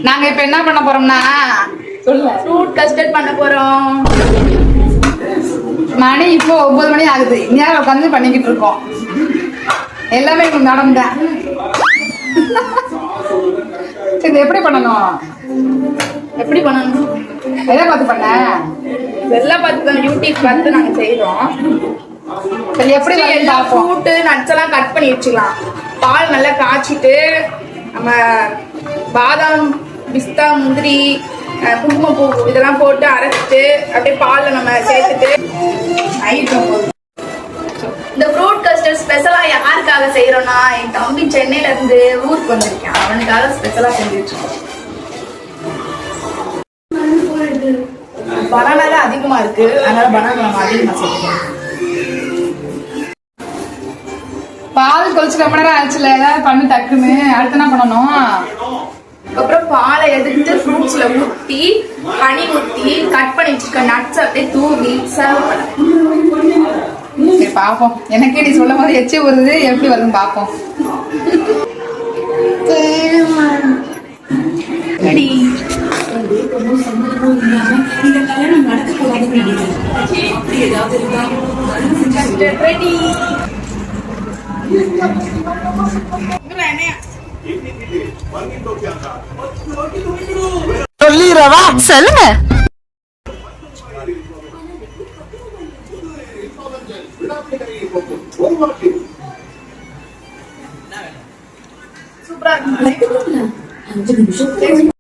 நாங்க இப்ப என்ன பண்ண போறோம்னா ஃப்ரூட் கஸ்டர்ட் பண்ண போறோம். மணி இப்போ 9 மணி ஆகுது. நேரம் உட்காந்து பண்ணிக்கிட்டு இருக்கோம். எல்லாமே மேடம் தான். இது எப்படி பண்ணணும்? எப்படி பண்ணணும்? எதை பார்த்து பண்ண? எல்லாம் பார்த்து தான், யூடியூப் பார்த்து நாங்க செய்யறோம். சரி, எப்படி எல்லா ஃப்ரூட் நட்ஸ் எல்லாம் கட் பண்ணி வச்சுக்கலாம். பால் நல்லா காய்ச்சிட்டு நம்ம பாதாம், பிஸ்தா, முந்திரி, குங்குமப்பூ இதெல்லாம் போட்டு அரைச்சிட்டு அப்படியே பால்ல நம்ம சேர்த்துட்டு இந்த ஃப்ரூட் கஸ்டர்ட் ஸ்பெஷலா யாருக்காக செய்யறோம்னா, என் தம்பி சென்னையில இருந்து ஊருக்கு வந்திருக்கேன். அவனுக்காக ஸ்பெஷலா செஞ்சு வச்சிருக்கோம். பனானா தான் அதிகமா இருக்கு, அதனால பனானா நம்ம அதிகமா சேர்த்துக்கணும். பால் கொதிச்சு ரொம்ப நேரம் ஆச்சுல, ஏதாவது பண்ணி டக்குன்னு அடுத்து என்ன பண்ணணும்? அப்புறம் பாலை எடுத்து ஃப்ரூட்ஸ்ல ஊற்றி ஹனி ஊற்றி கட் பண்ணி வச்சிருக்க நட்ஸ் அப்படியே தூவி சர்வ் பண்ண. சரி பாப்போம். எனக்கே நீ சொல்லும் போது எச்சி வருது, எப்படி வருதுன்னு பாப்போம். ரெடி. ரெடி. சொல்லிரவா சொல்லுங்க. சூப்பரா இருக்கு.